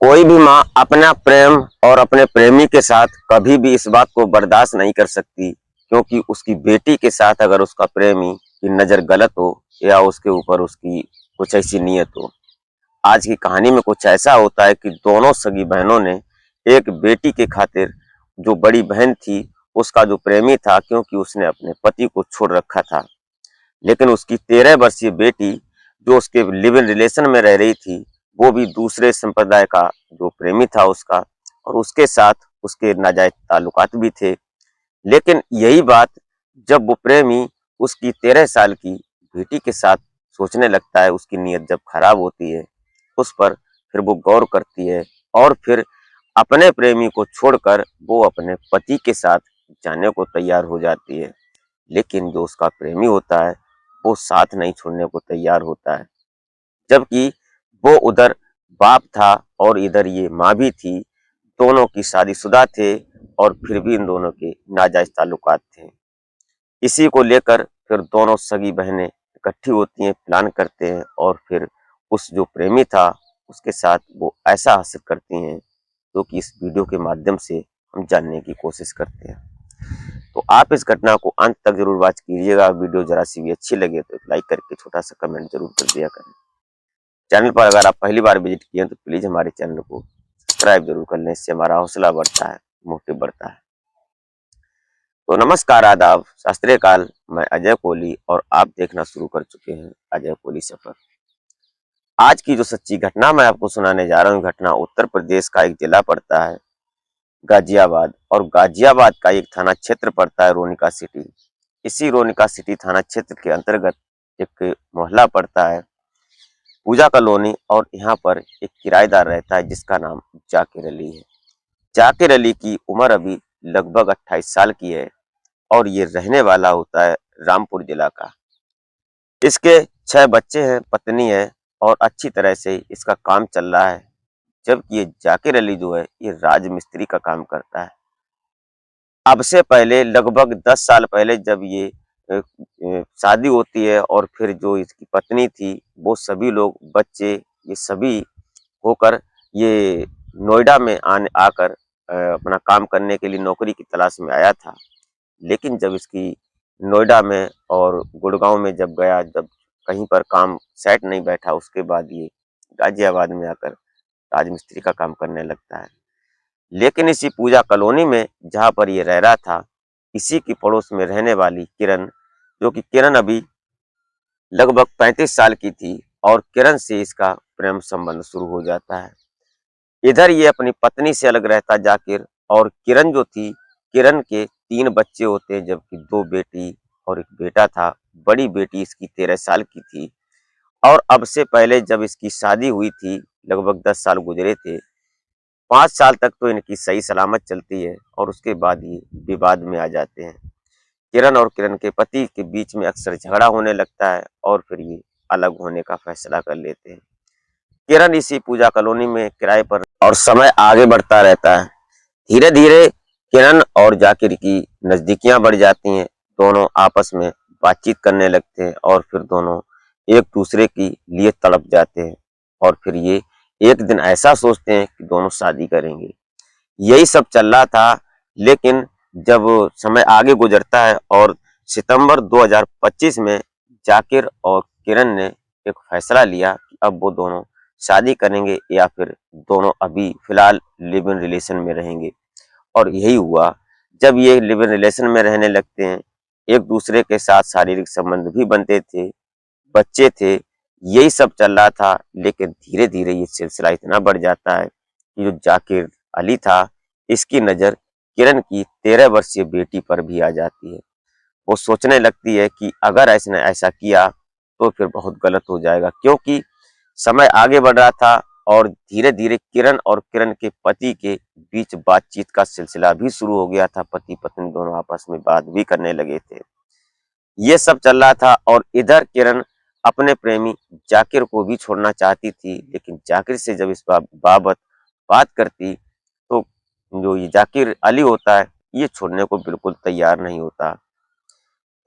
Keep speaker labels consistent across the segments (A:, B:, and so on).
A: कोई भी माँ अपना प्रेम और अपने प्रेमी के साथ कभी भी इस बात को बर्दाश्त नहीं कर सकती, क्योंकि उसकी बेटी के साथ अगर उसका प्रेमी की नज़र गलत हो या उसके ऊपर उसकी कुछ ऐसी नीयत हो। आज की कहानी में कुछ ऐसा होता है कि दोनों सगी बहनों ने एक बेटी के खातिर, जो बड़ी बहन थी उसका जो प्रेमी था, क्योंकि उसने अपने पति को छोड़ रखा था, लेकिन उसकी 13 वर्षीय बेटी जो उसके लिव इन रिलेशन में रह रही थी, वो भी दूसरे संप्रदाय का जो प्रेमी था उसका, और उसके साथ उसके नाजायज ताल्लुकात भी थे। लेकिन यही बात जब वो प्रेमी उसकी 13 साल की बेटी के साथ सोचने लगता है, उसकी नीयत जब खराब होती है उस पर, फिर वो गौर करती है और फिर अपने प्रेमी को छोड़कर वो अपने पति के साथ जाने को तैयार हो जाती है। लेकिन जो उसका प्रेमी होता है वो साथ नहीं छोड़ने को तैयार होता है, जबकि वो उधर बाप था और इधर ये माँ भी थी। दोनों की शादीशुदा थे और फिर भी इन दोनों के नाजायज ताल्लुकात थे। इसी को लेकर फिर दोनों सगी बहनें इकट्ठी होती हैं, प्लान करते हैं और फिर उस जो प्रेमी था उसके साथ वो ऐसा हासिल करती हैं, जो कि इस वीडियो के माध्यम से हम जानने की कोशिश करते हैं। तो आप इस घटना को अंत तक जरूर वॉच कीजिएगा। वीडियो जरा सी भी अच्छी लगे तो लाइक करके छोटा सा कमेंट जरूर कर दिया करें। चैनल पर अगर आप पहली बार विजिट किए हैं तो प्लीज हमारे चैनल को सब्सक्राइब जरूर कर लें, इससे हमारा हौसला बढ़ता है, मोटिव बढ़ता है। तो नमस्कार, आदाब, सत श्री अकाल। मैं अजय कोहली और आप देखना शुरू कर चुके हैं अजय कोहली सफर। आज की जो सच्ची घटना मैं आपको सुनाने जा रहा हूँ, घटना उत्तर प्रदेश का एक जिला पड़ता है गाजियाबाद, और गाजियाबाद का एक थाना क्षेत्र पड़ता है रोनिका सिटी। इसी रोनिका सिटी थाना क्षेत्र के अंतर्गत एक मोहल्ला पड़ता है पूजा कॉलोनी, और यहाँ पर एक किराएदार रहता है जिसका नाम जाकिर अली है। जाकिर अली की उम्र अभी लगभग 28 साल की है और ये रहने वाला होता है रामपुर जिला का। इसके 6 बच्चे हैं, पत्नी है, और अच्छी तरह से इसका काम चल रहा है। जबकि ये जाकिर अली जो है ये राजमिस्त्री का काम करता है। अब से पहले लगभग 10 साल पहले जब ये शादी होती है, और फिर जो इसकी पत्नी थी वो सभी लोग बच्चे ये सभी होकर ये नोएडा में आने आकर अपना काम करने के लिए नौकरी की तलाश में आया था। लेकिन जब इसकी नोएडा में और गुड़गांव में जब गया, जब कहीं पर काम सेट नहीं बैठा, उसके बाद ये गाजियाबाद में आकर राजमिस्त्री का काम करने लगता है। लेकिन इसी पूजा कॉलोनी में जहाँ पर ये रह रहा था, इसी की पड़ोस में रहने वाली किरण, जो कि किरण अभी लगभग 35 साल की थी, और किरण से इसका प्रेम संबंध शुरू हो जाता है। इधर ये अपनी पत्नी से अलग रहता जाकिर, और किरण जो थी, किरण के 3 बच्चे होते हैं, जबकि 2 बेटी और एक बेटा था। बड़ी बेटी इसकी 13 साल की थी, और अब से पहले जब इसकी शादी हुई थी, लगभग 10 साल गुजरे थे। 5 साल तक तो इनकी सही सलामत चलती है, और उसके बाद ये विवाद में आ जाते हैं। किरण और किरण के पति के बीच में अक्सर झगड़ा होने लगता है, और फिर ये अलग होने का फैसला कर लेते हैं। किरण इसी पूजा कॉलोनी में किराए पर, और समय आगे बढ़ता रहता है। धीरे धीरे किरण और जाकिर की नजदीकियां बढ़ जाती हैं। दोनों आपस में बातचीत करने लगते हैं, और फिर दोनों एक दूसरे के लिए तड़प जाते हैं, और फिर ये एक दिन ऐसा सोचते हैं कि दोनों शादी करेंगे। यही सब चल रहा था। लेकिन जब समय आगे गुजरता है और सितंबर 2025 में जाकिर और किरण ने एक फैसला लिया कि अब वो दोनों शादी करेंगे, या फिर दोनों अभी फिलहाल लिव इन रिलेशन में रहेंगे। और यही हुआ। जब ये लिव इन रिलेशन में रहने लगते हैं, एक दूसरे के साथ शारीरिक संबंध भी बनते थे, बच्चे थे, यही सब चल रहा था। लेकिन धीरे धीरे ये सिलसिला इतना बढ़ जाता है कि जो जाकिर अली था, इसकी नज़र किरण की 13 वर्षीय बेटी पर भी आ जाती है। वो सोचने लगती है कि अगर इसने ऐसा किया तो फिर बहुत गलत हो जाएगा, क्योंकि समय आगे बढ़ रहा था, और धीरे धीरे किरण और किरण के पति के बीच बातचीत का सिलसिला भी शुरू हो गया था। पति पत्नी दोनों आपस में बात भी करने लगे थे। ये सब चल रहा था, और इधर किरण अपने प्रेमी जाकिर को भी छोड़ना चाहती थी। लेकिन जाकिर से जब इस बाबत बात करती, तो जो ये जाकिर अली होता है ये छोड़ने को बिल्कुल तैयार नहीं होता।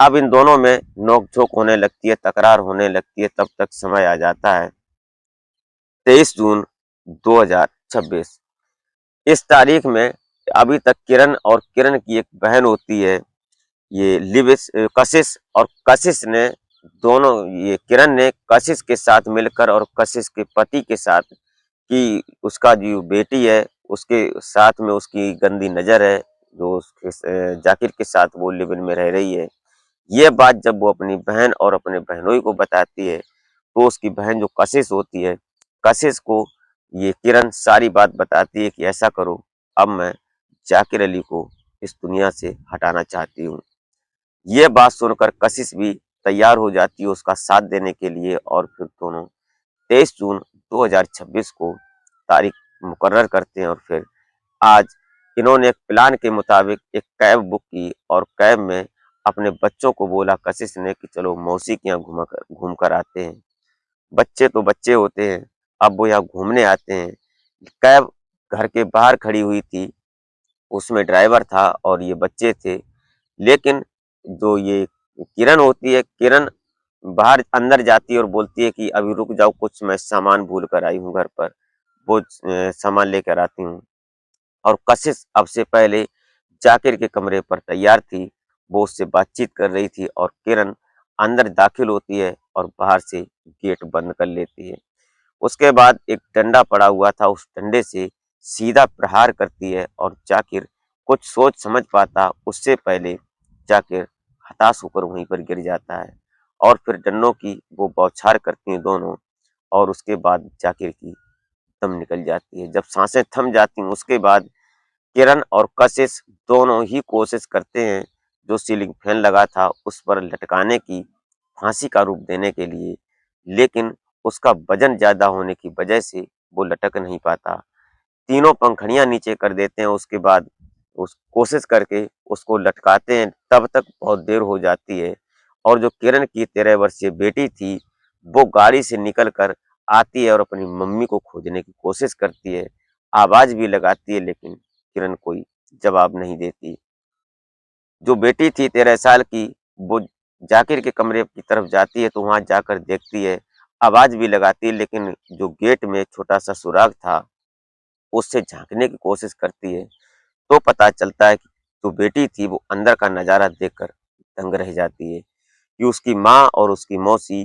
A: अब इन दोनों में नोक-झोंक होने लगती है, तकरार होने लगती है। तब तक समय आ जाता है 23 जून 2026 इस तारीख में अभी तक किरण और किरण की एक बहन होती है, ये लिविस कशिश, और कशिश ने दोनों, ये किरण ने कशिश के साथ मिलकर और कशिश के पति के साथ, कि उसका जो बेटी है उसके साथ में उसकी गंदी नज़र है, जो उसके जाकिर के साथ वो लिव इन में रह रही है। ये बात जब वो अपनी बहन और अपने बहनोई को बताती है, तो उसकी बहन जो कशिश होती है, कशिश को ये किरण सारी बात बताती है कि ऐसा करो, अब मैं जाकिर अली को इस दुनिया से हटाना चाहती हूँ। ये बात सुनकर कशिश भी तैयार हो जाती है उसका साथ देने के लिए, और फिर दोनों 23 जून 2026 को तारीख मुकर्रर करते हैं। और फिर आज इन्होंने एक प्लान के मुताबिक एक कैब बुक की, और कैब में अपने बच्चों को बोला कशिश ने कि चलो मौसी के यहाँ घूम कर आते हैं। बच्चे तो बच्चे होते हैं, अब वो यहाँ घूमने आते हैं। कैब घर के बाहर खड़ी हुई थी, उसमें ड्राइवर था और ये बच्चे थे। लेकिन जो ये किरण होती है, किरण बाहर अंदर जाती है और बोलती है कि अभी रुक जाओ, कुछ मैं सामान भूल कर आई हूँ घर पर, वो सामान लेकर आती हूँ। और कशिश अब से पहले जाकिर के कमरे पर तैयार थी, वो उससे बातचीत कर रही थी, और किरण अंदर दाखिल होती है और बाहर से गेट बंद कर लेती है। उसके बाद एक डंडा पड़ा हुआ था, उस डंडे से सीधा प्रहार करती है, और जाकिर कुछ सोच समझ पाता उससे पहले जाकिर हताश होकर वहीं पर गिर जाता है। और फिर डंडों की वो बौछार करती हैं दोनों, और उसके बाद जाकिर की दम निकल जाती है। जब सांसें थम जाती हैं, उसके बाद किरण और कशिश दोनों ही कोशिश करते हैं जो सीलिंग फैन लगा था उस पर लटकाने की, फांसी का रूप देने के लिए, लेकिन उसका वजन ज्यादा होने की वजह से वो लटक नहीं पाता। तीनों पंखड़ियां नीचे कर देते हैं, उसके बाद उस कोशिश करके उसको लटकाते हैं, तब तक बहुत देर हो जाती है। और जो किरण की 13 वर्षीय बेटी थी, वो गाड़ी से निकल कर आती है और अपनी मम्मी को खोजने की कोशिश करती है, आवाज भी लगाती है, लेकिन किरण कोई जवाब नहीं देती। जो बेटी थी 13 साल की, वो जाकिर के कमरे की तरफ जाती है, तो वहां जाकर देखती है, आवाज भी लगाती है, लेकिन जो गेट में छोटा सा सुराग था उससे झांकने की कोशिश करती है, तो पता चलता है कि जो बेटी थी वो अंदर का नजारा देखकर दंग रह जाती है कि उसकी माँ और उसकी मौसी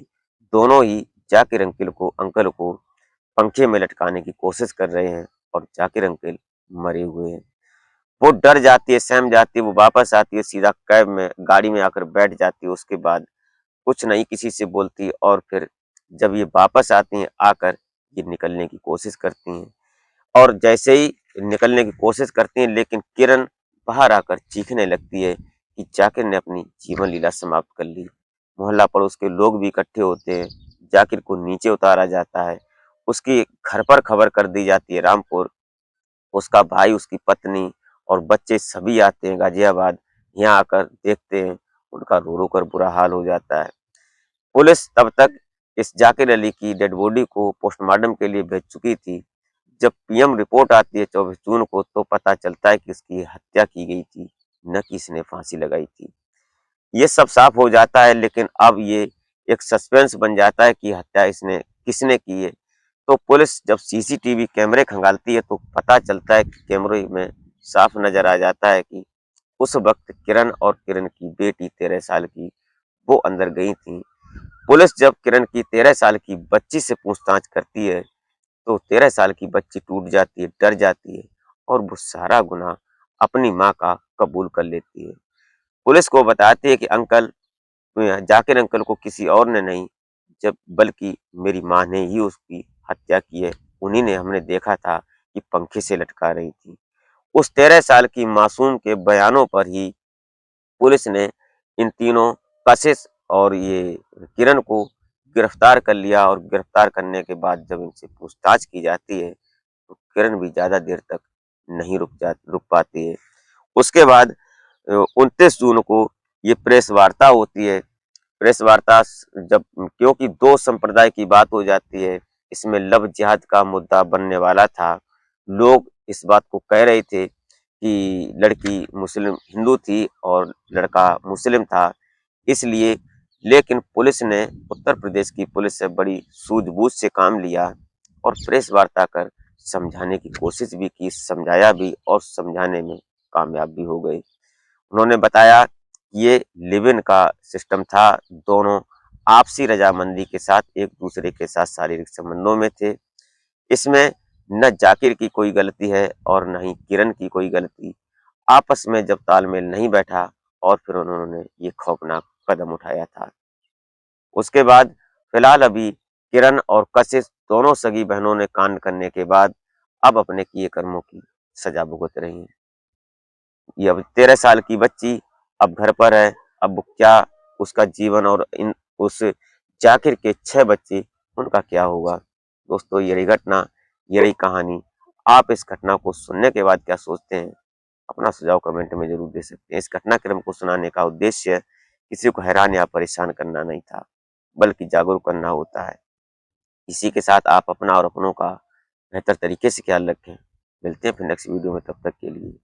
A: दोनों ही जाकिर अंकल को पंखे में लटकाने की कोशिश कर रहे हैं, और जाकिर अंकल मरे हुए हैं। वो डर जाती है, सहम जाती है, वो वापस आती है, सीधा कैब में गाड़ी में आकर बैठ जाती है। उसके बाद कुछ नहीं किसी से बोलती, और फिर जब ये वापस आती हैं, आकर ये निकलने की कोशिश करती हैं, और जैसे ही निकलने की कोशिश करती हैं, लेकिन किरण बाहर आकर चीखने लगती है कि जाकिर ने अपनी जीवन लीला समाप्त कर ली। मोहल्ला पड़ोस के लोग भी इकट्ठे होते हैं, जाकिर को नीचे उतारा जाता है, उसकी घर पर खबर कर दी जाती है रामपुर। उसका भाई, उसकी पत्नी और बच्चे सभी आते हैं गाजियाबाद। यहाँ आकर देखते हैं, उनका रो रो कर बुरा हाल हो जाता है। पुलिस तब तक इस जाकिर अली की डेड बॉडी को पोस्टमार्टम के लिए भेज चुकी थी। जब पीएम रिपोर्ट आती है 24 जून को, तो पता चलता है कि उसकी हत्या की गई थी, न कि इसने फांसी लगाई थी। ये सब साफ हो जाता है, लेकिन अब ये एक सस्पेंस बन जाता है कि हत्या इसने किसने की है। तो पुलिस जब सीसीटीवी कैमरे खंगालती है, तो पता चलता है कि कैमरे में साफ नजर आ जाता है कि उस वक्त किरण और किरण की बेटी 13 साल की वो अंदर गई थी। पुलिस जब किरण की 13 साल की बच्ची से पूछताछ करती है, तो 13 साल की बच्ची टूट जाती है, डर जाती है, और वो सारा गुनाह अपनी माँ का कबूल कर लेती है। पुलिस को बताती है कि अंकल, जाकिर अंकल को किसी और ने नहीं, जब बल्कि मेरी माँ ने ही उसकी हत्या की है। उन्हीं ने, हमने देखा था कि पंखे से लटका रही थी। उस 13 साल की मासूम के बयानों पर ही पुलिस ने इन तीनों, कशिश और ये किरण को गिरफ्तार कर लिया, और गिरफ्तार करने के बाद जब इनसे पूछताछ की जाती है, तो किरण भी ज्यादा देर तक नहीं रुक पाती है। उसके बाद 29 जून को ये प्रेस वार्ता होती है। प्रेस वार्ता जब, क्योंकि दो संप्रदाय की बात हो जाती है, इसमें लव जिहाद का मुद्दा बनने वाला था। लोग इस बात को कह रहे थे कि लड़की मुस्लिम हिंदू थी और लड़का मुस्लिम था, इसलिए। लेकिन पुलिस ने, उत्तर प्रदेश की पुलिस से बड़ी सूझबूझ से काम लिया, और प्रेस वार्ता कर समझाने की कोशिश भी की, समझाया भी और समझाने में कामयाब भी हो गए। उन्होंने बताया कि ये लिव इन का सिस्टम था, दोनों आपसी रजामंदी के साथ एक दूसरे के साथ शारीरिक संबंधों में थे। इसमें न जाकिर की कोई गलती है और न ही किरण की कोई गलती। आपस में जब तालमेल नहीं बैठा और फिर उन्होंने ये खौफनाक कदम उठाया था। उसके बाद फिलहाल अभी किरण और कशिश दोनों सगी बहनों ने कांड करने के बाद अब अपने किए कर्मों की सजा भुगत रही हैं। ये अब 13 साल की बच्ची अब घर पर है। अब क्या उसका जीवन और इन उस जाकिर के 6 बच्चे, उनका क्या होगा? दोस्तों, ये रही घटना, ये रही कहानी। आप इस घटना को सुनने के बाद क्या सोचते हैं? अपना सुझाव कमेंट में जरूर दे सकते हैं। इस घटनाक्रम को सुनाने का उद्देश्य किसी को हैरान या परेशान करना नहीं था, बल्कि जागरूक करना होता है। इसी के साथ आप अपना और अपनों का बेहतर तरीके से ख्याल रखें। मिलते हैं फिर नेक्स्ट वीडियो में, तब तक के लिए।